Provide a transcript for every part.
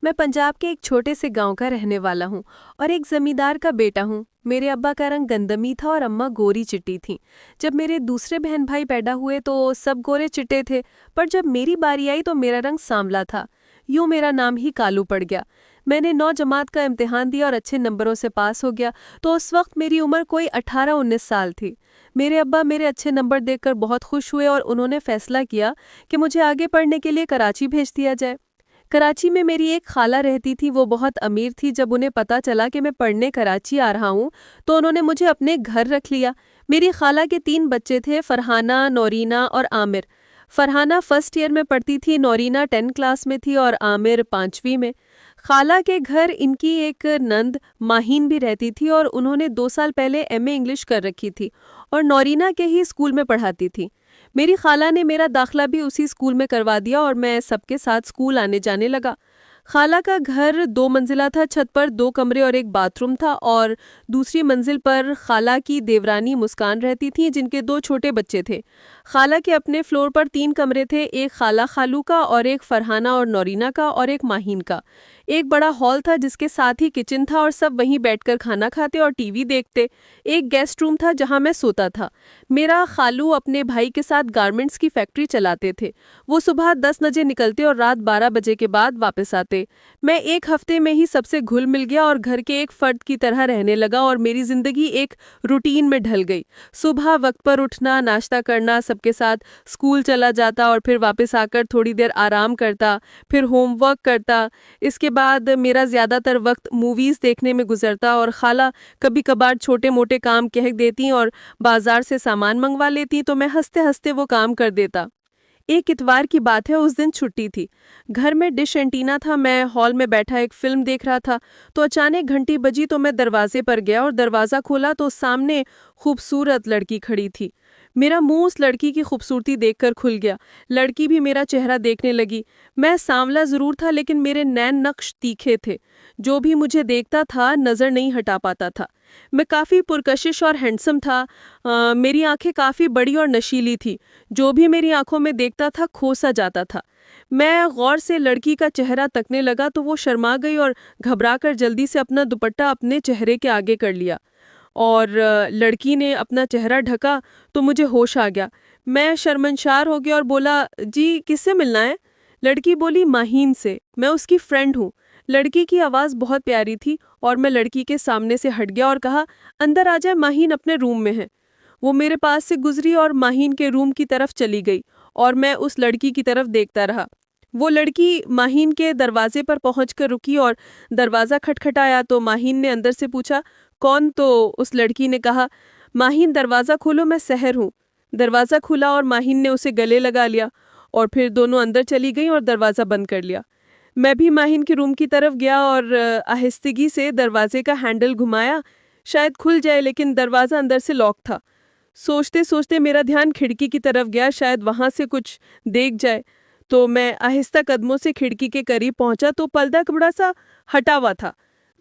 मैं पंजाब के एक छोटे से गांव का रहने वाला हूँ और एक जमींदार का बेटा हूँ। मेरे अब्बा का रंग गंदमी था और अम्मा गोरी चिट्टी थी। जब मेरे दूसरे बहन भाई पैदा हुए तो सब गोरे चिट्टे थे, पर जब मेरी बारी आई तो मेरा रंग सांवला था। यूं मेरा नाम ही कालू पड़ गया। मैंने 9 जमात का इम्तिहान दिया और अच्छे नंबरों से पास हो गया, तो उस वक्त मेरी उम्र कोई 18-19 साल थी। मेरे अब्बा मेरे अच्छे नंबर देखकर बहुत खुश हुए और उन्होंने फैसला किया कि मुझे आगे पढ़ने के लिए कराची भेज दिया जाए। कराची में मेरी एक खाला रहती थी, वो बहुत अमीर थी। जब उन्हें पता चला कि मैं पढ़ने कराची आ रहा हूँ तो उन्होंने मुझे अपने घर रख लिया। मेरी खाला के 3 बच्चे थे, फरहाना, नौरीना और आमिर। फरहाना फर्स्ट ईयर में पढ़ती थी, नौरीना 10 क्लास में थी और आमिर 5वीं में। खाला के घर इनकी एक नंद माहीन भी रहती थी और उन्होंने 2 साल पहले एमए इंग्लिश कर रखी थी और नौरीना के ही स्कूल में पढ़ाती थी। मेरी खाला ने मेरा दाखिला भी उसी स्कूल में करवा दिया और मैं सबके साथ स्कूल आने जाने लगा। खाला का घर 2 मंजिला था, छत पर 2 कमरे और एक बाथरूम था और दूसरी मंजिल पर खाला की देवरानी मुस्कान रहती थी, जिनके 2 छोटे बच्चे थे। खाला के अपने फ्लोर पर 3 कमरे थे, एक खाला खालू का और एक फरहाना और नौरीना का और एक माहीन का। एक बड़ा हॉल था जिसके साथ ही किचन था और सब वहीं बैठकर खाना खाते और टीवी देखते। एक गेस्ट रूम था जहां मैं सोता था। मेरा खालू अपने भाई के साथ गारमेंट्स की फैक्ट्री चलाते थे। वो सुबह 10 बजे निकलते और रात 12 बजे के बाद वापस आते। मैं एक हफ्ते में ही सबसे घुल मिल गया और घर के एक फर्द की तरह रहने लगा और मेरी जिंदगी एक रूटीन में ढल गई। सुबह वक्त पर उठना, नाश्ता करना, सबके साथ स्कूल चला जाता और फिर वापस आकर थोड़ी देर आराम करता, फिर होमवर्क करता। इसके बाद मेरा ज़्यादातर वक्त मूवीज़ देखने में गुजरता और खाला कभी कभार छोटे मोटे काम कह देती और बाजार से सामान मंगवा लेती, तो मैं हंसते हंसते वो काम कर देता। एक इतवार की बात है, उस दिन छुट्टी थी। घर में डिश एंटीना था। मैं हॉल में बैठा एक फिल्म देख रहा था तो अचानक घंटी बजी, तो मैं दरवाजे पर गया और दरवाज़ा खोला तो सामने खूबसूरत लड़की खड़ी थी। मेरा मुंह उस लड़की की खूबसूरती देखकर खुल गया। लड़की भी मेरा चेहरा देखने लगी। मैं सांवला ज़रूर था लेकिन मेरे नैन नक्श तीखे थे। जो भी मुझे देखता था नज़र नहीं हटा पाता था। मैं काफ़ी पुरकशिश और हैंडसम था। मेरी आंखें काफ़ी बड़ी और नशीली थी। जो भी मेरी आंखों में देखता था खो सा जाता था। मैं गौर से लड़की का चेहरा तकने लगा तो वो शर्मा गई और घबराकर जल्दी से अपना दुपट्टा अपने चेहरे के आगे कर लिया और लड़की ने अपना चेहरा ढका तो मुझे होश आ गया। मैं शर्मशार हो गया और बोला, जी किससे मिलना है? लड़की बोली, माहीन से, मैं उसकी फ्रेंड हूँ। लड़की की आवाज़ बहुत प्यारी थी और मैं लड़की के सामने से हट गया और कहा, अंदर आ जाए, माहीन अपने रूम में है। वो मेरे पास से गुजरी और माहीन के रूम की तरफ चली गई और मैं उस लड़की की तरफ देखता रहा। वो लड़की माहीन के दरवाजे पर पहुंचकर रुकी और दरवाज़ा खटखटाया तो माहीन ने अंदर से पूछा, कौन? तो उस लड़की ने कहा, माहीन दरवाज़ा खोलो, मैं सहर हूँ। दरवाज़ा खुला और माहीन ने उसे गले लगा लिया और फिर दोनों अंदर चली गईं और दरवाज़ा बंद कर लिया। मैं भी माहीन के रूम की तरफ गया और आहिस्तगी से दरवाजे का हैंडल घुमाया, शायद खुल जाए, लेकिन दरवाज़ा अंदर से लॉक था। सोचते सोचते मेरा ध्यान खिड़की की तरफ गया, शायद वहाँ से कुछ देख जाए। तो मैं आहिस्ता कदमों से खिड़की के करीब पहुंचा तो पर्दा बड़ा सा हटा हुआ था।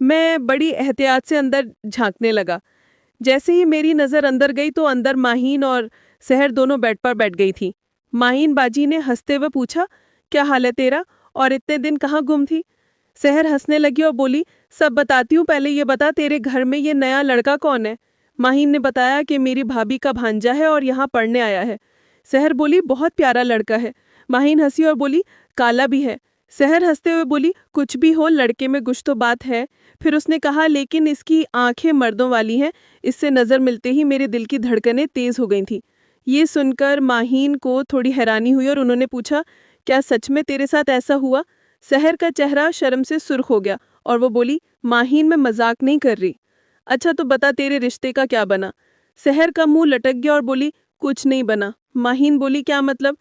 मैं बड़ी एहतियात से अंदर झांकने लगा। जैसे ही मेरी नज़र अंदर गई तो अंदर माहीन और सहर दोनों बेड पर बैठ गई थी। माहीन बाजी ने हंसते हुए पूछा, क्या हाल है तेरा और इतने दिन कहाँ गुम थी? सहर हंसने लगी और बोली, सब बताती हूँ, पहले ये बता तेरे घर में ये नया लड़का कौन है? माहीन ने बताया कि मेरी भाभी का भांजा है और यहाँ पढ़ने आया है। सहर बोली, बहुत प्यारा लड़का है। माहीन हंसी और बोली, काला भी है। सहर हंसते हुए बोली, कुछ भी हो, लड़के में कुछ तो बात है। फिर उसने कहा, लेकिन इसकी आंखें मर्दों वाली हैं। इससे नज़र मिलते ही मेरे दिल की धड़कनें तेज हो गई थीं। ये सुनकर माहीन को थोड़ी हैरानी हुई और उन्होंने पूछा, क्या सच में तेरे साथ ऐसा हुआ? सहर का चेहरा शर्म से सुर्ख हो गया और वो बोली, माहीन मैं मजाक नहीं कर रही। अच्छा तो बता तेरे रिश्ते का क्या बना? सहर का मुंह लटक गया और बोली, कुछ नहीं बना। माहीन बोली, क्या मतलब?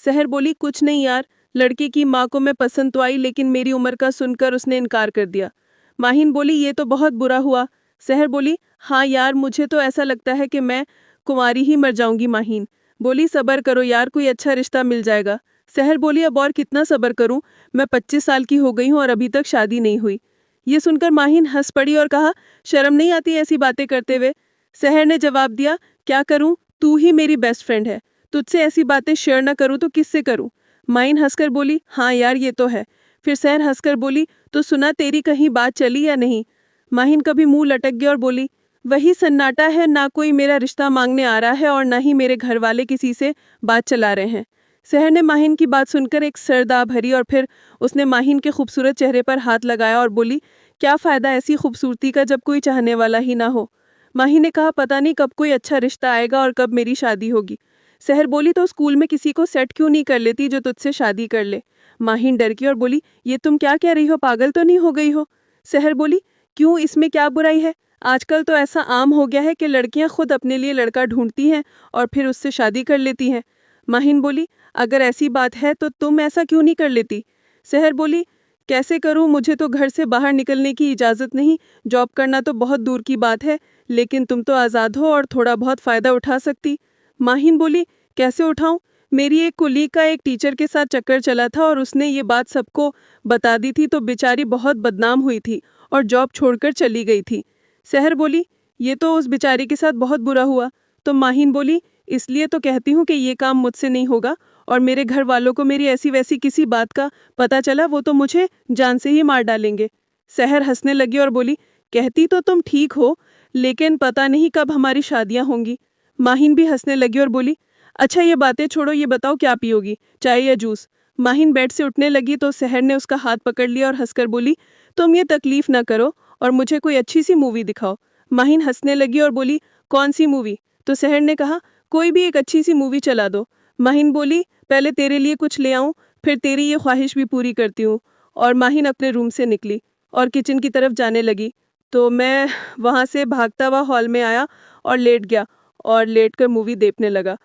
सहर बोली, कुछ नहीं यार, लड़के की माँ को मैं पसंद तो आई लेकिन मेरी उम्र का सुनकर उसने इनकार कर दिया। माहीन बोली, ये तो बहुत बुरा हुआ। सहर बोली, हाँ यार, मुझे तो ऐसा लगता है कि मैं कुंवारी ही मर जाऊंगी। माहीन बोली, सब्र करो यार, कोई अच्छा रिश्ता मिल जाएगा। सहर बोली, अब और कितना सब्र करूं, मैं 25 साल की हो गई हूं और अभी तक शादी नहीं हुई। ये सुनकर माहीन हंस पड़ी और कहा, शर्म नहीं आती ऐसी बातें करते हुए? सहर ने जवाब दिया, क्या करूं, तू ही मेरी बेस्ट फ्रेंड है, तुझसे ऐसी बातें शेयर ना करूं तो किससे करूं? माहीन हंसकर बोली, हाँ यार ये तो है, फिर सहर हंसकर बोली, तो सुना तेरी कहीं बात चली या नहीं? माहिन कभी मुंह लटक गया और बोली, वही सन्नाटा है, ना कोई मेरा रिश्ता मांगने आ रहा है और ना ही मेरे घर वाले किसी से बात चला रहे हैं। सहर ने माहिन की बात सुनकर एक सरदा भरी और फिर उसने माहिन के खूबसूरत चेहरे पर हाथ लगाया और बोली, क्या फ़ायदा ऐसी खूबसूरती का जब कोई चाहने वाला ही ना हो। माहिन ने कहा, पता नहीं कब कोई अच्छा रिश्ता आएगा और कब मेरी शादी होगी। सहर बोली, तो स्कूल में किसी को सेट क्यों नहीं कर लेती जो तुझसे शादी कर ले? माहिन डर गई और बोली, ये तुम क्या कह रही हो, पागल तो नहीं हो गई हो? सहर बोली, क्यों, इसमें क्या बुराई है? आजकल तो ऐसा आम हो गया है कि लड़कियां खुद अपने लिए लड़का ढूंढती हैं और फिर उससे शादी कर लेती हैं। माहिन बोली, अगर ऐसी बात है तो तुम ऐसा क्यों नहीं कर लेती? सहर बोली, कैसे करूं, मुझे तो घर से बाहर निकलने की इजाज़त नहीं, जॉब करना तो बहुत दूर की बात है, लेकिन तुम तो आज़ाद हो और थोड़ा बहुत फ़ायदा उठा सकती। माहिन बोली, कैसे उठाऊं? मेरी एक कुलीग का एक टीचर के साथ चक्कर चला था और उसने ये बात सबको बता दी थी, तो बेचारी बहुत बदनाम हुई थी और जॉब छोड़कर चली गई थी। सहर बोली, ये तो उस बेचारी के साथ बहुत बुरा हुआ। तो माहिन बोली, इसलिए तो कहती हूँ कि ये काम मुझसे नहीं होगा और मेरे घर वालों को मेरी ऐसी वैसी किसी बात का पता चला वो तो मुझे जान से ही मार डालेंगे। सहर हंसने लगी और बोली, कहती तो तुम ठीक हो, लेकिन पता नहीं कब हमारी शादियां होंगी। माहिन भी हंसने लगी और बोली, अच्छा ये बातें छोड़ो, ये बताओ क्या पियोगी, चाय या जूस? माहिन बेड से उठने लगी तो सहर ने उसका हाथ पकड़ लिया और हंसकर बोली, तुम ये तकलीफ ना करो और मुझे कोई अच्छी सी मूवी दिखाओ। माहिन हंसने लगी और बोली, कौन सी मूवी? तो सहर ने कहा, कोई भी एक अच्छी सी मूवी चला दो। माहिन बोली, पहले तेरे लिए कुछ ले आऊं, फिर तेरी ये ख्वाहिश भी पूरी करती हूँ। और माहिन अपने रूम से निकली और किचन की तरफ जाने लगी, तो मैं वहाँ से भागता हुआ हॉल में आया और लेट गया और लेटकर मूवी देखने लगा।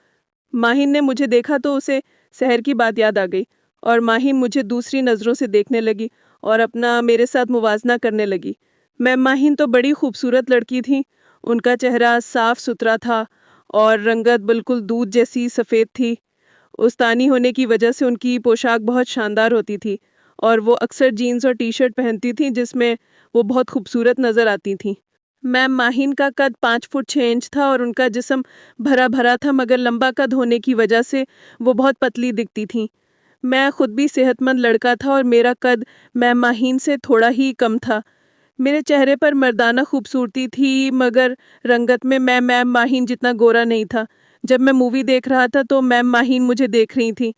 माहिन ने मुझे देखा तो उसे सहर की बात याद आ गई और माहिन मुझे दूसरी नज़रों से देखने लगी और अपना मेरे साथ मुवाजना करने लगी। माहिन तो बड़ी खूबसूरत लड़की थी, उनका चेहरा साफ सुथरा था और रंगत बिल्कुल दूध जैसी सफ़ेद थी। उस्तानी होने की वजह से उनकी पोशाक बहुत शानदार होती थी और वो अक्सर जीन्स और टी शर्ट पहनती थीं जिसमें वो बहुत खूबसूरत नज़र आती थीं। माहिन का कद 5 फुट 6 इंच था और उनका जिस्म भरा भरा था, मगर लंबा कद होने की वजह से वो बहुत पतली दिखती थीं। मैं खुद भी सेहतमंद लड़का था और मेरा कद माहिन से थोड़ा ही कम था। मेरे चेहरे पर मर्दाना खूबसूरती थी, मगर रंगत में मैं माहिन जितना गोरा नहीं था। जब मैं मूवी देख रहा था तो मैम माहिन मुझे देख रही थी।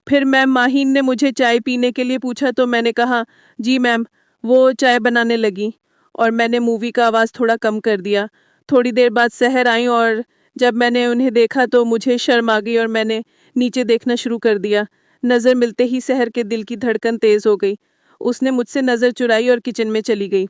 फिर मैम माहिन ने मुझे चाय पीने के लिए पूछा तो मैंने कहा, जी मैम। वो चाय बनाने लगी और मैंने मूवी का आवाज़ थोड़ा कम कर दिया। थोड़ी देर बाद सहर आई और जब मैंने उन्हें देखा तो मुझे शर्म आ गई और मैंने नीचे देखना शुरू कर दिया। नज़र मिलते ही सहर के दिल की धड़कन तेज़ हो गई। उसने मुझसे नज़र चुराई और किचन में चली गई।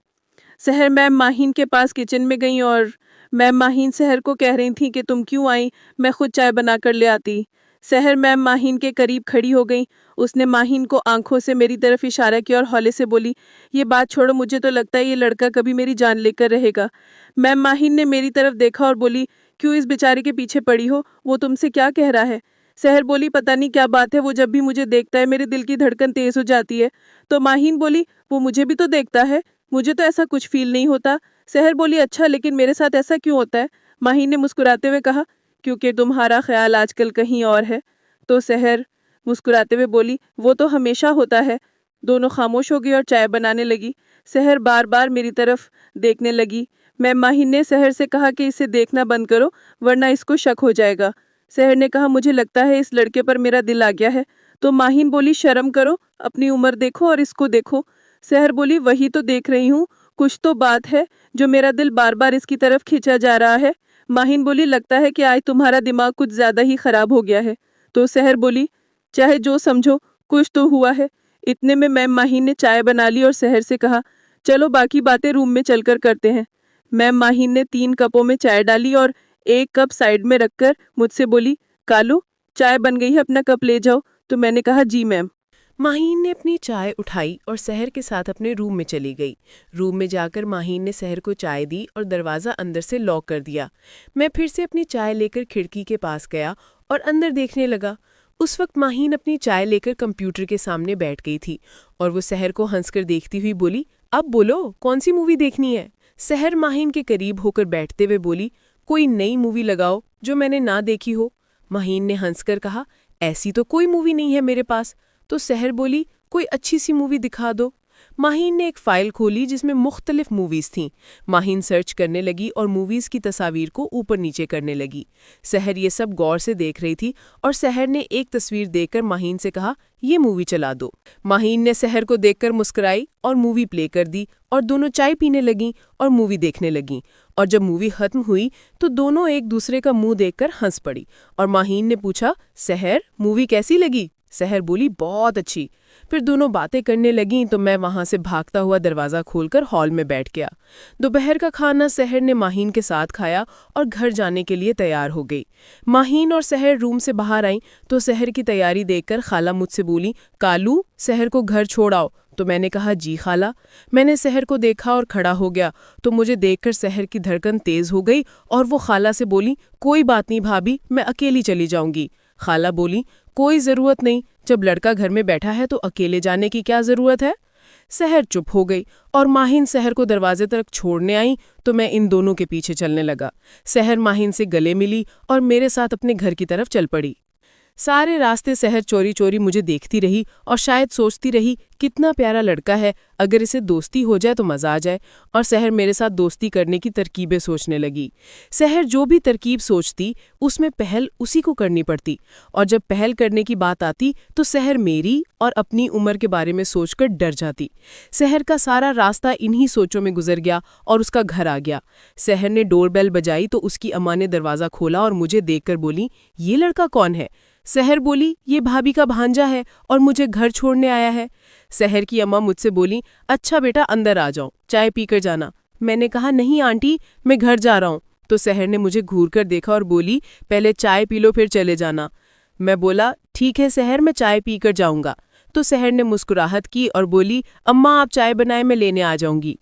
सहर मैम माहिन के पास किचन में गई और मैम माहिन सहर को कह रही थी कि तुम क्यों आई, मैं खुद चाय बना कर ले आती। सहर मैम माहिन के करीब खड़ी हो गई। उसने माहिन को आंखों से मेरी तरफ इशारा किया और हौले से बोली, ये बात छोड़ो, मुझे तो लगता है ये लड़का कभी मेरी जान लेकर रहेगा। मैम माहिन ने मेरी तरफ देखा और बोली, क्यों इस बेचारे के पीछे पड़ी हो, वो तुमसे क्या कह रहा है? सहर बोली, पता नहीं क्या बात है, वो जब भी मुझे देखता है मेरे दिल की धड़कन तेज हो जाती है। तो माहिन बोली, वो मुझे भी तो देखता है, मुझे तो ऐसा कुछ फील नहीं होता। सहर बोली, अच्छा, लेकिन मेरे साथ ऐसा क्यों होता है? माहिन ने मुस्कुराते हुए कहा, क्योंकि तुम्हारा ख्याल आजकल कहीं और है। तो सहर मुस्कुराते हुए बोली, वो तो हमेशा होता है। दोनों खामोश हो गई और चाय बनाने लगी। सहर बार बार मेरी तरफ देखने लगी। माहिन ने सहर से कहा कि इसे देखना बंद करो वरना इसको शक हो जाएगा। सहर ने कहा, मुझे लगता है इस लड़के पर मेरा दिल आ गया है। तो माहिन बोली, शर्म करो, अपनी उम्र देखो और इसको देखो। सहर बोली, वही तो देख रही हूँ, कुछ तो बात है जो मेरा दिल बार बार इसकी तरफ खींचा जा रहा है। माहिन बोली, लगता है कि आज तुम्हारा दिमाग कुछ ज्यादा ही खराब हो गया है। तो सहर बोली, चाहे जो समझो, कुछ तो हुआ है। इतने में मैम माहिन ने चाय बना ली और सहर से कहा, चलो बाकी बातें रूम में चलकर करते हैं। मैम माहिन ने 3 कपों में चाय डाली और एक कप साइड में रखकर मुझसे बोली, कालू, चाय बन गई है, अपना कप ले जाओ। तो मैंने कहा, जी मैम। माहीन ने अपनी चाय उठाई और सहर के साथ अपने रूम में चली गई। रूम में जाकर माहीन ने सहर को चाय दी और दरवाज़ा अंदर से लॉक कर दिया। मैं फिर से अपनी चाय लेकर खिड़की के पास गया और अंदर देखने लगा। उस वक्त माहीन अपनी चाय लेकर कंप्यूटर के सामने बैठ गई थी और वो सहर को हंसकर देखती हुई बोली, अब बोलो, कौन सी मूवी देखनी है? सहर माहीन के करीब होकर बैठते हुए बोली, कोई नई मूवी लगाओ जो मैंने ना देखी हो। माहीन ने हंसकर कहा, ऐसी तो कोई मूवी नहीं है मेरे पास। तो सहर बोली, कोई अच्छी सी मूवी दिखा दो। माहीन ने एक फाइल खोली जिसमें मुख्तलिफ मूवीज थीं। माहीन सर्च करने लगी और मूवीज की तस्वीर को ऊपर नीचे करने लगी। सहर ये सब गौर से देख रही थी और सहर ने एक तस्वीर देखकर माहीन से कहा, ये मूवी चला दो। माहीन ने सहर को देखकर मुस्कुराई और मूवी प्ले कर दी और दोनों चाय पीने लगीं और मूवी देखने लगीं। और जब मूवी खत्म हुई तो दोनों एक दूसरे का मुंह देखकर हंस पड़ी और माहीन ने पूछा, सहर मूवी कैसी लगी? सहर बोली, बहुत अच्छी। फिर दोनों बातें करने लगीं तो मैं वहां से भागता हुआ दरवाज़ा खोलकर हॉल में बैठ गया। दोपहर का खाना सहर ने माहीन के साथ खाया और घर जाने के लिए तैयार हो गई। माहीन और सहर रूम से बाहर आई तो सहर की तैयारी देखकर खाला मुझसे बोली, कालू सहर को घर छोड़ आओ। तो मैंने कहा, जी खाला। मैंने सहर को देखा और खड़ा हो गया तो मुझे देखकर सहर की धड़कन तेज हो गई और वो खाला से बोली, कोई बात नहीं भाभी, मैं अकेली चली जाऊंगी। खाला बोली, कोई ज़रूरत नहीं, जब लड़का घर में बैठा है तो अकेले जाने की क्या ज़रूरत है। सहर चुप हो गई और माहीन सहर को दरवाजे तक छोड़ने आई तो मैं इन दोनों के पीछे चलने लगा। सहर माहीन से गले मिली और मेरे साथ अपने घर की तरफ चल पड़ी। सारे रास्ते सहर चोरी चोरी मुझे देखती रही और शायद सोचती रही, कितना प्यारा लड़का है, अगर इसे दोस्ती हो जाए तो मज़ा आ जाए। और सहर मेरे साथ दोस्ती करने की तरकीबें सोचने लगी। सहर जो भी तरकीब सोचती उसमें पहल उसी को करनी पड़ती और जब पहल करने की बात आती तो सहर मेरी और अपनी उम्र के बारे में सोचकर डर जाती। सहर का सारा रास्ता इन्हीं सोचों में गुजर गया और उसका घर आ गया। सहर ने डोरबेल बजाई तो उसकी अम्मा ने दरवाज़ा खोला और मुझे देखकर बोली, ये लड़का कौन है? सहर बोली, ये भाभी का भांजा है और मुझे घर छोड़ने आया है। सहर की अम्मा मुझसे बोली, अच्छा बेटा अंदर आ जाओ, चाय पीकर जाना। मैंने कहा, नहीं आंटी, मैं घर जा रहा हूँ। तो सहर ने मुझे घूर कर देखा और बोली, पहले चाय पी लो फिर चले जाना। मैं बोला, ठीक है सहर, मैं चाय पीकर जाऊंगा। तो सहर ने मुस्कुराहट की और बोली, अम्मा आप चाय बनाए, मैं लेने आ जाऊंगी।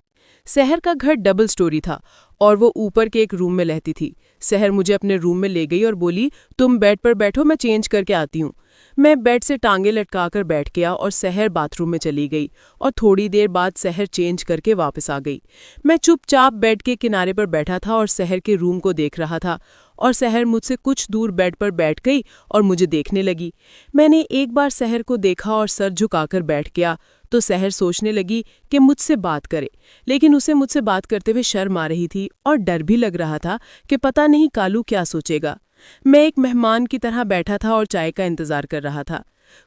सहर का घर डबल स्टोरी था और वो ऊपर के एक रूम में रहती थी। सहर मुझे अपने रूम में ले गई और बोली, तुम बेड पर बैठो, मैं चेंज करके आती हूँ। मैं बेड से टांगे लटकाकर बैठ गया और सहर बाथरूम में चली गई और थोड़ी देर बाद सहर चेंज करके वापस आ गई। मैं चुपचाप बेड के किनारे पर बैठा था और सहर के रूम को देख रहा था और सहर मुझसे कुछ दूर बेड पर बैठ गई और मुझे देखने लगी। मैंने एक बार सहर को देखा और सर झुकाकर बैठ गया तो सहर सोचने लगी कि मुझसे बात करे, लेकिन उसे मुझसे बात करते हुए शर्म आ रही थी और डर भी लग रहा था कि पता नहीं कालू क्या सोचेगा। मैं एक मेहमान की तरह बैठा था और चाय का इंतजार कर रहा था।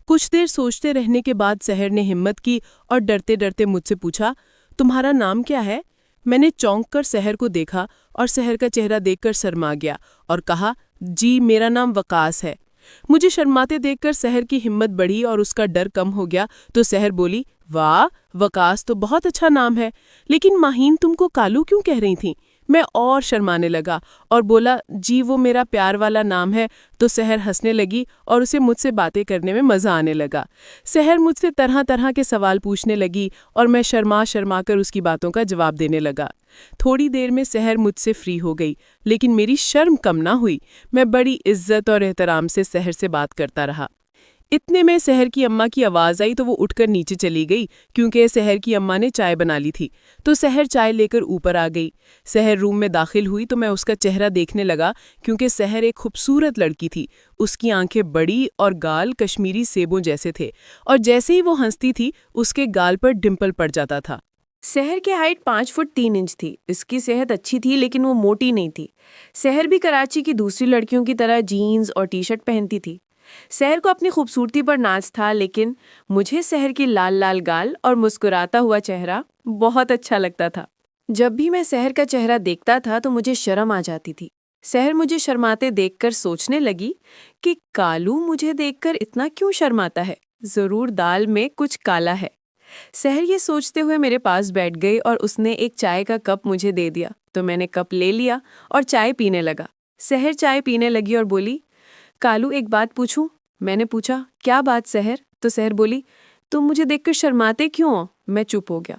कुछ देर सोचते रहने के बाद सहर ने हिम्मत की और डरते डरते मुझसे पूछा, तुम्हारा नाम क्या है? मैंने चौंक कर सहर को देखा और सहर का चेहरा देखकर शर्मा गया और कहा, जी मेरा नाम वकास है। मुझे शर्माते देखकर सहर की हिम्मत बढ़ी और उसका डर कम हो गया तो सहर बोली, वाह वकास तो बहुत अच्छा नाम है, लेकिन माहीन तुमको कालू क्यों कह रही थी? मैं और शर्माने लगा और बोला, जी वो मेरा प्यार वाला नाम है। तो सहर हंसने लगी और उसे मुझसे बातें करने में मज़ा आने लगा। सहर मुझसे तरह तरह के सवाल पूछने लगी और मैं शर्मा शर्मा कर उसकी बातों का जवाब देने लगा। थोड़ी देर में सहर मुझसे फ्री हो गई, लेकिन मेरी शर्म कम ना हुई। मैं बड़ी इज्जत और एहतराम से सहर से बात करता रहा। इतने में सहर की अम्मा की आवाज़ आई तो वो उठकर नीचे चली गई क्योंकि सहर की अम्मा ने चाय बना ली थी। तो सहर चाय लेकर ऊपर आ गई। सहर रूम में दाखिल हुई तो मैं उसका चेहरा देखने लगा क्योंकि सहर एक खूबसूरत लड़की थी। उसकी आंखें बड़ी और गाल कश्मीरी सेबों जैसे थे और जैसे ही वो हंसती थी उसके गाल पर डिम्पल पड़ जाता था। सहर की हाइट 5 फुट 3 इंच थी। इसकी सेहत अच्छी थी लेकिन वो मोटी नहीं थी। सहर भी कराची की दूसरी लड़कियों की तरह जीन्स और टी शर्ट पहनती थी। सहर को अपनी खूबसूरती पर नाज था, लेकिन मुझे सहर की लाल लाल गाल और मुस्कुराता हुआ चेहरा बहुत अच्छा लगता था। जब भी मैं सहर का चेहरा देखता था तो मुझे शर्म आ जाती थी। सहर मुझे शर्माते देखकर सोचने लगी कि कालू मुझे देखकर इतना क्यों शर्माता है, जरूर दाल में कुछ काला है। सहर ये सोचते हुए मेरे पास बैठ गई और उसने एक चाय का कप मुझे दे दिया तो मैंने कप ले लिया और चाय पीने लगा। सहर चाय पीने लगी और बोली, कालू एक बात पूछूं? मैंने पूछा, क्या बात सहर? तो सहर बोली, तुम मुझे देखकर शर्माते क्यों हो? मैं चुप हो गया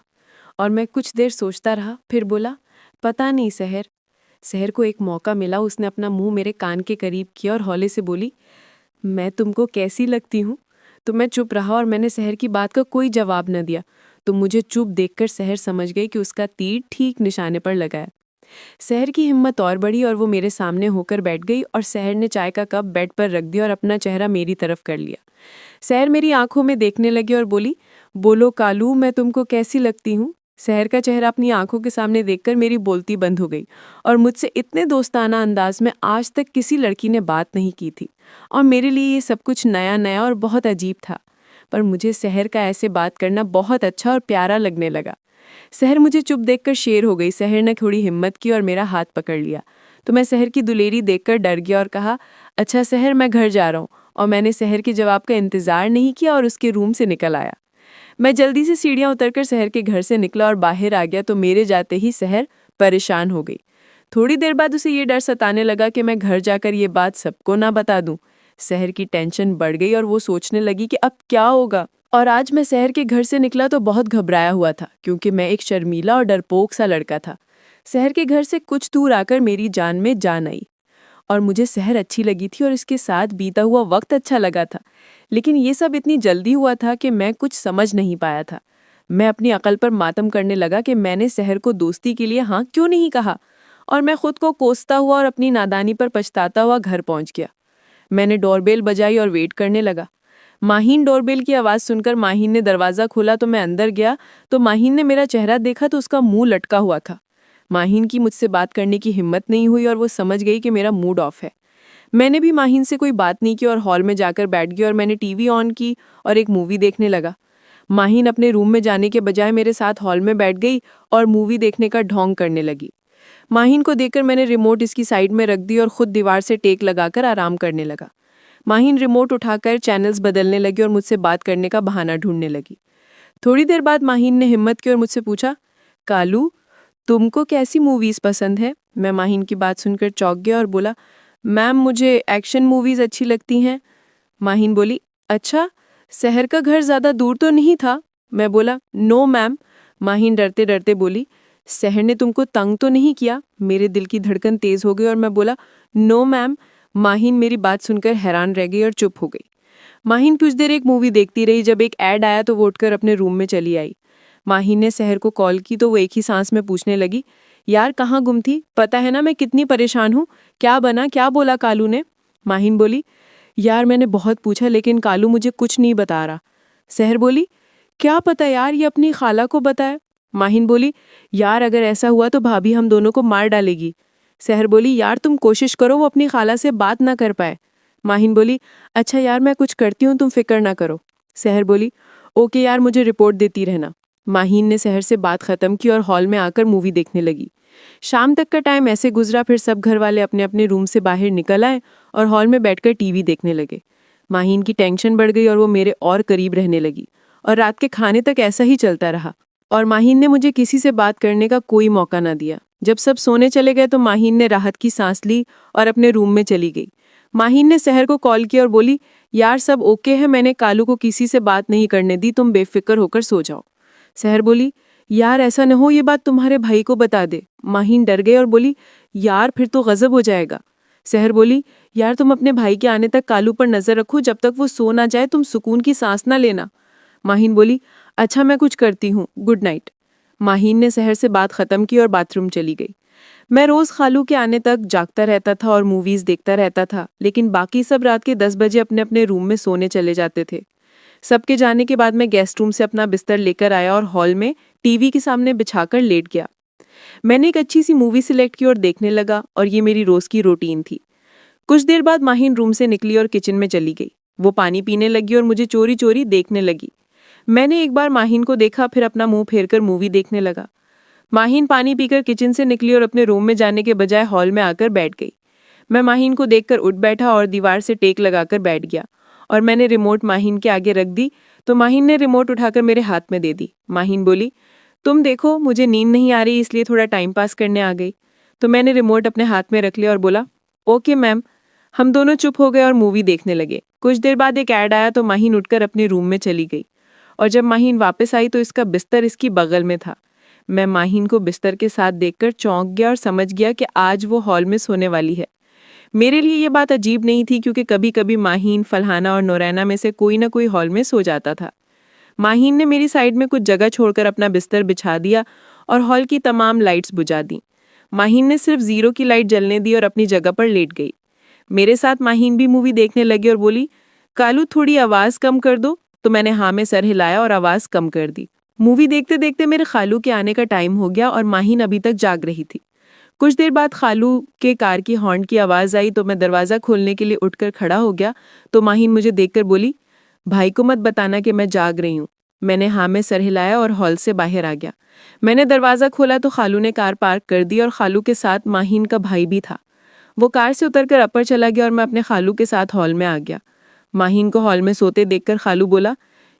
और मैं कुछ देर सोचता रहा, फिर बोला, पता नहीं सहर। सहर को एक मौका मिला, उसने अपना मुंह मेरे कान के करीब किया और हौले से बोली, मैं तुमको कैसी लगती हूँ? तो मैं चुप रहा और मैंने सहर की बात का कोई जवाब न दिया। तो मुझे चुप देखकर सहर समझ गई कि उसका तीर ठीक निशाने पर लगा है। सहर की हिम्मत और बढ़ी और वो मेरे सामने होकर बैठ गई और सहर ने चाय का कप बेड पर रख दिया और अपना चेहरा मेरी तरफ कर लिया। सहर मेरी आंखों में देखने लगी और बोली, बोलो कालू, मैं तुमको कैसी लगती हूँ? सहर का चेहरा अपनी आंखों के सामने देखकर मेरी बोलती बंद हो गई और मुझसे इतने दोस्ताना अंदाज में आज तक किसी लड़की ने बात नहीं की थी और मेरे लिए ये सब कुछ नया नया और बहुत अजीब था। पर मुझे सहर का ऐसे बात करना बहुत अच्छा और प्यारा लगने लगा। सहर मुझे चुप देखकर शेर हो गई। सहर ने थोड़ी हिम्मत की और मेरा हाथ पकड़ लिया तो मैं सहर की दुलेरी देखकर डर गया और कहा, अच्छा सहर, मैं घर जा रहा हूँ। और मैंने सहर के जवाब का इंतजार नहीं किया और उसके रूम से निकल आया। मैं जल्दी से सीढ़ियां उतरकर सहर के घर से निकला और बाहर आ गया तो मेरे जाते ही सहर परेशान हो गई। थोड़ी देर बाद उसे ये डर सताने लगा कि मैं घर जाकर ये बात सबको ना बता दूं। सहर की टेंशन बढ़ गई और वो सोचने लगी कि अब क्या होगा। और आज मैं सहर के घर से निकला तो बहुत घबराया हुआ था क्योंकि मैं एक शर्मीला और डरपोक सा लड़का था। सहर के घर से कुछ दूर आकर मेरी जान में जान आई और मुझे सहर अच्छी लगी थी और इसके साथ बीता हुआ वक्त अच्छा लगा था। लेकिन ये सब इतनी जल्दी हुआ था कि मैं कुछ समझ नहीं पाया था। मैं अपनी अकल पर मातम करने लगा कि मैंने सहर को दोस्ती के लिए हाँ क्यों नहीं कहा, और मैं खुद को कोसता हुआ और अपनी नादानी पर पछताता हुआ घर पहुंच गया। मैंने डोरबेल बजाई और वेट करने लगा। माहीन डोरबेल की आवाज़ सुनकर माहीन ने दरवाज़ा खोला तो मैं अंदर गया तो माहीन ने मेरा चेहरा देखा तो उसका मुंह लटका हुआ था। माहीन की मुझसे बात करने की हिम्मत नहीं हुई और वो समझ गई कि मेरा मूड ऑफ है। मैंने भी माहीन से कोई बात नहीं की और हॉल में जाकर बैठ गई और मैंने टीवी ऑन की और एक मूवी देखने लगा। माहीन अपने रूम में जाने के बजाय मेरे साथ हॉल में बैठ गई और मूवी देखने का ढोंग करने लगी। माहीन को देखकर मैंने रिमोट इसकी साइड में रख दी और खुद दीवार से टेक लगाकर आराम करने लगा। माहीन रिमोट उठाकर चैनल्स बदलने लगी और मुझसे बात करने का बहाना ढूंढने लगी। थोड़ी देर बाद माहीन ने हिम्मत की और मुझसे पूछा, कालू, तुमको कैसी मूवीज़ पसंद है? मैं माहीन की बात सुनकर चौंक गया और बोला, मैम मुझे एक्शन मूवीज़ अच्छी लगती हैं। माहीन बोली, अच्छा, सहर का घर ज़्यादा दूर तो नहीं था? मैं बोला, नो मैम। माहीन डरते डरते बोली, सहर ने तुमको तंग तो नहीं किया? मेरे दिल की धड़कन तेज़ हो गई और मैं बोला, नो मैम। माहीन मेरी बात सुनकर हैरान रह गई और चुप हो गई। माहीन कुछ देर एक मूवी देखती रही। जब एक ऐड आया तो वो उठकर अपने रूम में चली आई। माहीन ने सहर को कॉल की तो वो एक ही सांस में पूछने लगी, यार कहाँ गुम थी? पता है ना मैं कितनी परेशान हूँ। क्या बना, क्या बोला कालू ने? माहीन बोली, यार मैंने बहुत पूछा लेकिन कालू मुझे कुछ नहीं बता रहा। सहर बोली, क्या पता यार, ये अपनी खाला को बताए। माहीन बोली, यार अगर ऐसा हुआ तो भाभी हम दोनों को मार डालेगी। सहर बोली, यार तुम कोशिश करो वो अपनी खाला से बात ना कर पाए। माहीन बोली, अच्छा यार मैं कुछ करती हूँ, तुम फिक्र ना करो। सहर बोली, ओके यार, मुझे रिपोर्ट देती रहना। माहीन ने सहर से बात खत्म की और हॉल में आकर मूवी देखने लगी। शाम तक का टाइम ऐसे गुजरा, फिर सब घर वाले अपने अपने रूम से बाहर निकल आए और हॉल में बैठकर टीवी देखने लगे। माहीन की टेंशन बढ़ गई और वो मेरे और करीब रहने लगी और रात के खाने तक ऐसा ही चलता रहा और माहीन ने मुझे किसी से बात करने का कोई मौका ना दिया। जब सब सोने चले गए तो माहीन ने राहत की सांस ली और अपने रूम में चली गई। माहीन ने सहर को कॉल किया और बोली, यार सब ओके है, मैंने कालू को किसी से बात नहीं करने दी, तुम बेफिक्र होकर सो जाओ। सहर बोली, यार ऐसा न हो ये बात तुम्हारे भाई को बता दे। माहीन डर गई और बोली, यार फिर तो गजब हो जाएगा। सहर बोली, यार तुम अपने भाई के आने तक कालू पर नजर रखो, जब तक वो सो ना जाए तुम सुकून की सांस ना लेना। माहीन बोली, अच्छा मैं कुछ करती हूँ, गुड नाइट। माहीन ने सहर से बात खत्म की और बाथरूम चली गई। मैं रोज खालू के आने तक जागता रहता था और मूवीज देखता रहता था, लेकिन बाकी सब रात के 10 बजे अपने अपने रूम में सोने चले जाते थे। सबके जाने के बाद मैं गेस्ट रूम से अपना बिस्तर लेकर आया और हॉल में टीवी के सामने बिछाकर लेट गया। मैंने एक अच्छी सी मूवी सिलेक्ट की और देखने लगा और ये मेरी रोज की रूटीन थी। कुछ देर बाद माहीन रूम से निकली और किचन में चली गई। वो पानी पीने लगी और मुझे चोरी चोरी देखने लगी। मैंने एक बार माहीन को देखा, फिर अपना मुंह फेरकर मूवी देखने लगा। माहीन पानी पीकर किचन से निकली और अपने रूम में जाने के बजाय हॉल में आकर बैठ गई। मैं माहीन को देखकर उठ बैठा और दीवार से टेक लगाकर बैठ गया और मैंने रिमोट माहीन के आगे रख दी तो माहीन ने रिमोट उठाकर मेरे हाथ में दे दी। माहीन बोली, तुम देखो मुझे नींद नहीं आ रही इसलिए थोड़ा टाइम पास करने आ गई। तो मैंने रिमोट अपने हाथ में रख लिया और बोला, ओके मैम। हम दोनों चुप हो गए और मूवी देखने लगे। कुछ देर बाद एक ऐड आया तो माहीन उठकर अपने रूम में चली गई और जब माहीन वापस आई तो इसका बिस्तर इसकी बगल में था। मैं माहीन को बिस्तर के साथ देखकर चौंक गया और समझ गया कि आज वो हॉल में सोने वाली है। मेरे लिए ये बात अजीब नहीं थी क्योंकि कभी कभी माहीन, फलहाना और नोरैना में से कोई ना कोई हॉल में सो जाता था। माहीन ने मेरी साइड में कुछ जगह छोड़कर अपना बिस्तर बिछा दिया और हॉल की तमाम लाइट्स बुझा दी। माहीन ने सिर्फ 0 की लाइट जलने दी और अपनी जगह पर लेट गई। मेरे साथ माहीन भी मूवी देखने लगी और बोली, कालू थोड़ी आवाज़ कम कर दो। तो मैंने हाँ में सर हिलाया और आवाज़ कम कर दी। मूवी देखते देखते मेरे खालू के आने का टाइम हो गया और माहीन अभी तक जाग रही थी। कुछ देर बाद खालू के कार की हॉर्न की आवाज़ आई तो मैं दरवाज़ा खोलने के लिए उठकर खड़ा हो गया तो माहीन मुझे देखकर बोली, भाई को मत बताना कि मैं जाग रही हूँ। मैंने हाँ में सर हिलाया और हॉल से बाहर आ गया। मैंने दरवाज़ा खोला तो खालू ने कार पार्क कर दी और खालू के साथ माहीन का भाई भी था। वो कार से उतरकर अपर चला गया और मैं अपने खालू के साथ हॉल में आ गया। माहीन को हॉल में सोते देखकर खालू बोला,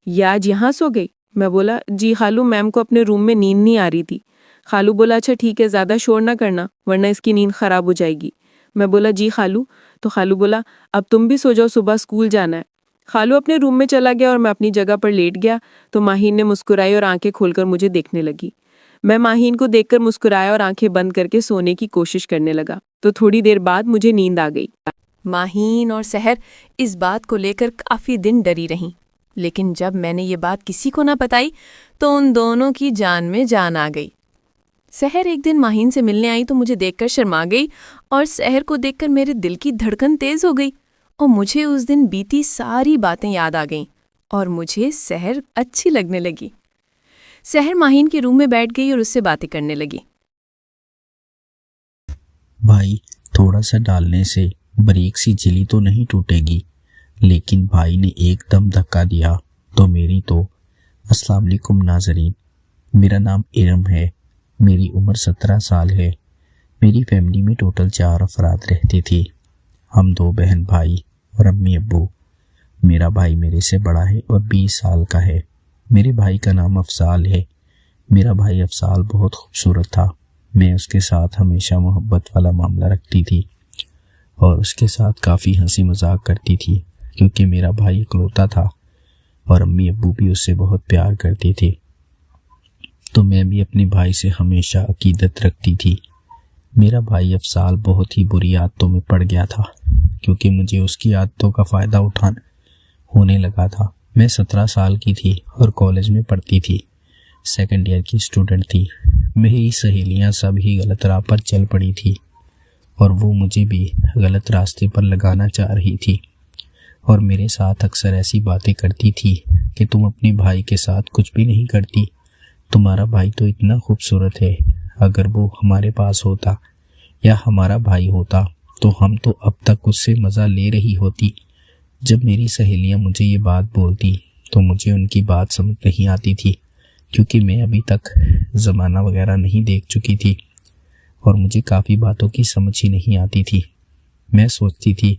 ये आज यहाँ सो गई? मैं बोला, जी खालू, मैम को अपने रूम में नींद नहीं आ रही थी। खालू बोला, अच्छा ठीक है, ज़्यादा शोर ना करना वरना इसकी नींद ख़राब हो जाएगी। मैं बोला, जी खालू। तो खालू बोला, अब तुम भी सो जाओ, सुबह स्कूल जाना है। खालू अपने रूम में चला गया और मैं अपनी जगह पर लेट गया तो माहीन ने मुस्कुराई और आंखें खोलकर मुझे देखने लगी। मैं माहीन को देखकर मुस्कुराया और आंखें बंद करके सोने की कोशिश करने लगा तो थोड़ी देर बाद मुझे नींद आ गई। माहीन और सहर इस बात को लेकर काफ़ी दिन डरी रहीं, लेकिन जब मैंने ये बात किसी को ना बताई तो उन दोनों की जान में जान आ गई। सहर एक दिन माहीन से मिलने आई तो मुझे देखकर शर्मा गई और सहर को देखकर मेरे दिल की धड़कन तेज हो गई और मुझे उस दिन बीती सारी बातें याद आ गईं और मुझे सहर अच्छी लगने लगी। सहर माहीन के रूम में बैठ गई और उससे बातें करने लगी। भाई, थोड़ा सा डालने से ब्रेक सी जिली तो नहीं टूटेगी, लेकिन भाई ने एकदम धक्का दिया तो मेरी तो। अस्सलाम वालेकुम नाजरीन, मेरा नाम इरम है, मेरी उम्र 17 साल है। मेरी फैमिली में टोटल 4 अफराद रहते थे, हम 2 बहन भाई और अम्मी अब्बू। मेरा भाई मेरे से बड़ा है और 20 साल का है। मेरे भाई का नाम अफसाल है। मेरा भाई अफसाल बहुत खूबसूरत था। मैं उसके साथ हमेशा मोहब्बत वाला मामला रखती थी और उसके साथ काफ़ी हंसी मजाक करती थी क्योंकि मेरा भाई इकलौता था और अम्मी अब्बू भी उससे बहुत प्यार करते थे। तो मैं भी अपने भाई से हमेशा अकीदत रखती थी। मेरा भाई अफसाल बहुत ही बुरी आदतों में पड़ गया था क्योंकि मुझे उसकी आदतों का फ़ायदा उठाना होने लगा था। मैं 17 साल की थी और कॉलेज में पढ़ती थी, सेकंड ईयर की स्टूडेंट थी। मेरी सहेलियां सब ही गलत राह पर चल पड़ी थी और वो मुझे भी गलत रास्ते पर लगाना चाह रही थी और मेरे साथ अक्सर ऐसी बातें करती थी कि तुम अपने भाई के साथ कुछ भी नहीं करती, तुम्हारा भाई तो इतना खूबसूरत है, अगर वो हमारे पास होता या हमारा भाई होता तो हम तो अब तक उससे मज़ा ले रही होती। जब मेरी सहेलियां मुझे ये बात बोलती तो मुझे उनकी बात समझ नहीं आती थी क्योंकि मैं अभी तक ज़माना वगैरह नहीं देख चुकी थी और मुझे काफ़ी बातों की समझ ही नहीं आती थी। मैं सोचती थी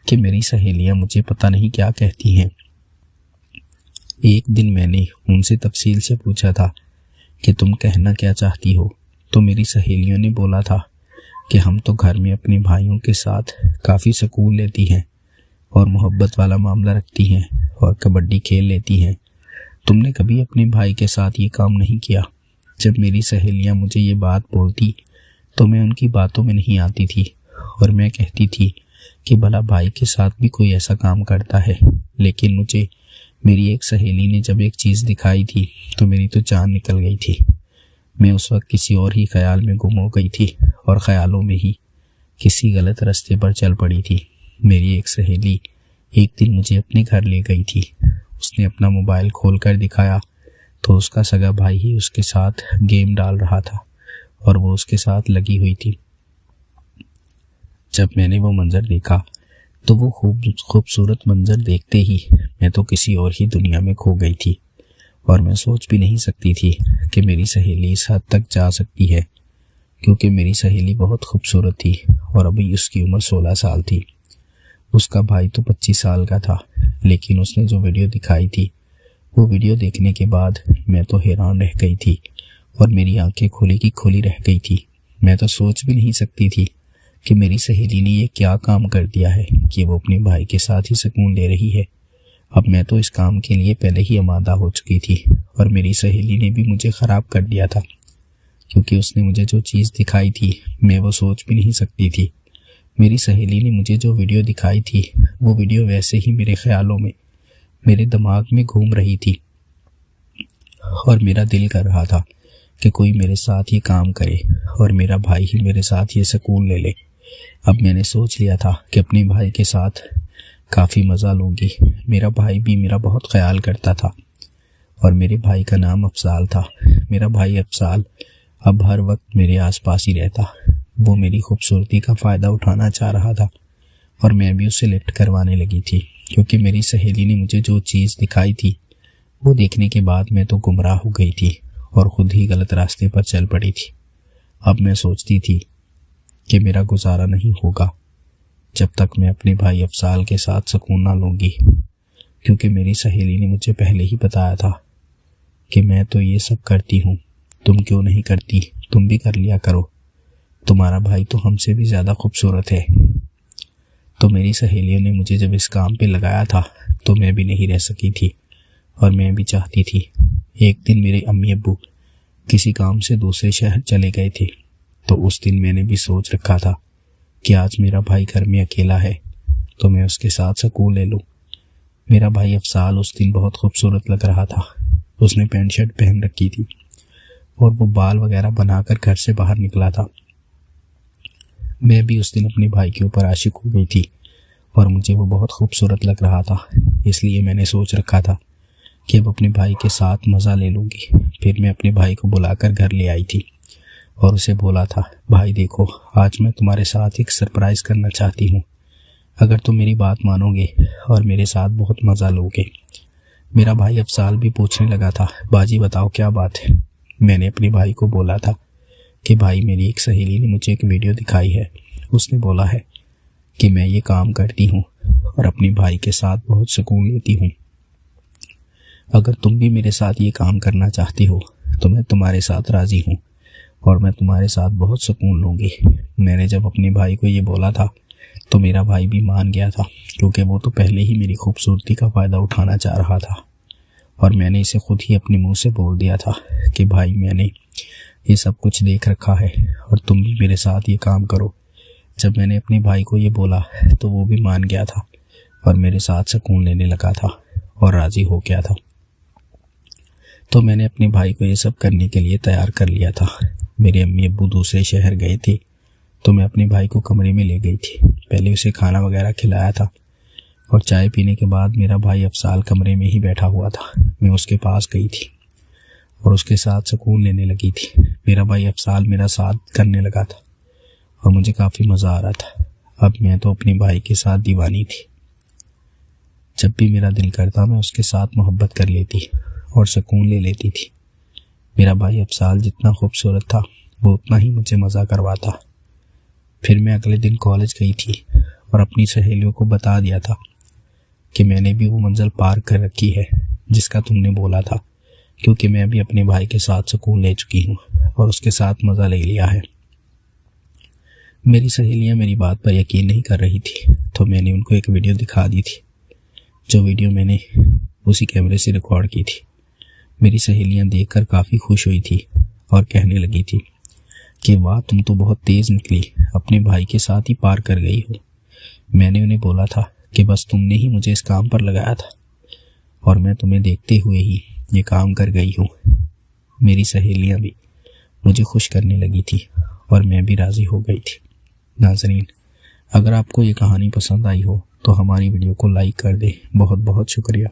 कि मेरी सहेलियां मुझे पता नहीं क्या कहती हैं। एक दिन मैंने उनसे तफसील से पूछा था कि तुम कहना क्या चाहती हो, तो मेरी सहेलियों ने बोला था कि हम तो घर में अपने भाइयों के साथ काफ़ी सुकून लेती हैं और मोहब्बत वाला मामला रखती हैं और कबड्डी खेल लेती हैं। तुमने कभी अपने भाई के साथ ये काम नहीं किया। जब मेरी सहेलियां मुझे ये बात बोलती तो मैं उनकी बातों में नहीं आती थी और मैं कहती थी कि भला भाई के साथ भी कोई ऐसा काम करता है। लेकिन मुझे मेरी एक सहेली ने जब एक चीज़ दिखाई थी तो मेरी तो जान निकल गई थी। मैं उस वक्त किसी और ही ख्याल में गुम हो गई थी और ख्यालों में ही किसी गलत रास्ते पर चल पड़ी थी। मेरी एक सहेली एक दिन मुझे अपने घर ले गई थी। उसने अपना मोबाइल खोलकर दिखाया तो उसका सगा भाई ही उसके साथ गेम डाल रहा था और वो उसके साथ लगी हुई थी। जब मैंने वो मंजर देखा तो वो खूबसूरत मंजर देखते ही मैं तो किसी और ही दुनिया में खो गई थी और मैं सोच भी नहीं सकती थी कि मेरी सहेली इस हद तक जा सकती है, क्योंकि मेरी सहेली बहुत खूबसूरत थी और अभी उसकी उम्र 16 साल थी। उसका भाई तो 25 साल का था, लेकिन उसने जो वीडियो दिखाई थी वो वीडियो देखने के बाद मैं तो हैरान रह गई थी और मेरी आंखें खोली की खोली रह गई थी। मैं तो सोच भी नहीं सकती थी कि मेरी सहेली ने ये क्या काम कर दिया है कि वो अपने भाई के साथ ही सुकून ले रही है। अब मैं तो इस काम के लिए पहले ही आमादा हो चुकी थी और मेरी सहेली ने भी मुझे ख़राब कर दिया था, क्योंकि उसने मुझे जो चीज़ दिखाई थी मैं वो सोच भी नहीं सकती थी। मेरी सहेली ने मुझे जो वीडियो दिखाई थी वो वीडियो वैसे ही मेरे ख्यालों में, मेरे दिमाग में घूम रही थी और मेरा दिल कर रहा था कि कोई मेरे साथ ये काम करे और मेरा भाई ही मेरे साथ ये सुकून ले ले। अब मैंने सोच लिया था कि अपने भाई के साथ काफ़ी मज़ा लूँगी। मेरा भाई भी मेरा बहुत ख्याल करता था और मेरे भाई का नाम अफसाल था। मेरा भाई अफसाल अब हर वक्त मेरे आसपास ही रहता। वो मेरी खूबसूरती का फ़ायदा उठाना चाह रहा था और मैं भी उससे लिफ्ट करवाने लगी थी, क्योंकि मेरी सहेली ने मुझे जो चीज़ दिखाई थी वो देखने के बाद मैं तो गुमराह हो गई थी और ख़ुद ही गलत रास्ते पर चल पड़ी थी। अब मैं सोचती थी कि मेरा गुजारा नहीं होगा जब तक मैं अपने भाई अफसाल के साथ सुकून ना लूँगी, क्योंकि मेरी सहेली ने मुझे पहले ही बताया था कि मैं तो ये सब करती हूँ, तुम क्यों नहीं करती, तुम भी कर लिया करो, तुम्हारा भाई तो हमसे भी ज़्यादा खूबसूरत है। तो मेरी सहेलियों ने मुझे जब इस काम पे लगाया था तो मैं भी नहीं रह सकी थी और मैं भी चाहती थी। एक दिन मेरे अम्मी अब्बू किसी काम से दूसरे शहर चले गए थे, तो उस दिन मैंने भी सोच रखा था कि आज मेरा भाई घर में अकेला है तो मैं उसके साथ सुकून ले लूँ। मेरा भाई अफसाल उस दिन बहुत खूबसूरत लग रहा था। उसने पैंट शर्ट पहन रखी थी और वो बाल वगैरह बनाकर घर से बाहर निकला था। मैं भी उस दिन अपने भाई के ऊपर आशिक हो गई थी और मुझे वो बहुत खूबसूरत लग रहा था, इसलिए मैंने सोच रखा था कि अब अपने भाई के साथ मज़ा ले लूँगी। फिर मैं अपने भाई को बुलाकर घर ले आई थी और उसे बोला था, भाई देखो, आज मैं तुम्हारे साथ एक सरप्राइज़ करना चाहती हूँ, अगर तुम मेरी बात मानोगे और मेरे साथ बहुत मज़ा लोगे। मेरा भाई अफसाल भी पूछने लगा था, बाजी बताओ क्या बात है। मैंने अपने भाई को बोला था कि भाई मेरी एक सहेली ने मुझे एक वीडियो दिखाई है, उसने बोला है कि मैं ये काम करती हूँ और अपने भाई के साथ बहुत सुकून लेती हूँ। अगर तुम भी मेरे साथ ये काम करना चाहती हो तो मैं तुम्हारे साथ राज़ी हूँ और मैं तुम्हारे साथ बहुत सुकून लूँगी। मैंने जब अपने भाई को ये बोला था तो मेरा भाई भी मान गया था, क्योंकि वो तो पहले ही मेरी खूबसूरती का फ़ायदा उठाना चाह रहा था और मैंने इसे खुद ही अपने मुंह से बोल दिया था कि भाई मैंने ये सब कुछ देख रखा है और तुम भी मेरे साथ ये काम करो। जब मैंने अपने भाई को ये बोला तो वो भी मान गया था और मेरे साथ सुकून लेने लगा था और राज़ी हो गया था। तो मैंने अपने भाई को ये सब करने के लिए तैयार कर लिया था। मेरे अम्मी अब्बू दूसरे शहर गए थे तो मैं अपने भाई को कमरे में ले गई थी। पहले उसे खाना वगैरह खिलाया था और चाय पीने के बाद मेरा भाई अफसाल कमरे में ही बैठा हुआ था। मैं उसके पास गई थी और उसके साथ सुकून लेने लगी थी। मेरा भाई अफसाल मेरा साथ करने लगा था और मुझे काफ़ी मज़ा आ रहा था। अब मैं तो अपने भाई के साथ दीवानी थी। जब भी मेरा दिल करता मैं उसके साथ मोहब्बत कर लेती और सुकून ले लेती थी। मेरा भाई अफसाल जितना खूबसूरत था वो उतना ही मुझे मज़ा करवाता। फिर मैं अगले दिन कॉलेज गई थी और अपनी सहेलियों को बता दिया था कि मैंने भी वो मंजिल पार कर रखी है जिसका तुमने बोला था, क्योंकि मैं भी अपने भाई के साथ सुकून ले चुकी हूँ और उसके साथ मज़ा ले लिया है। मेरी सहेलियाँ मेरी बात पर यकीन नहीं कर रही थी, तो मैंने उनको एक वीडियो दिखा दी थी, जो वीडियो मैंने उसी कैमरे से रिकॉर्ड की थी। मेरी सहेलियाँ देखकर काफ़ी खुश हुई थी और कहने लगी थी कि वाह, तुम तो बहुत तेज़ निकली, अपने भाई के साथ ही पार कर गई हो। मैंने उन्हें बोला था कि बस तुमने ही मुझे इस काम पर लगाया था और मैं तुम्हें देखते हुए ही ये काम कर गई हूँ। मेरी सहेलियाँ भी मुझे खुश करने लगी थी और मैं भी राज़ी हो गई थी। नाज़रीन, अगर आपको ये कहानी पसंद आई हो तो हमारी वीडियो को लाइक कर दें। बहुत बहुत शुक्रिया।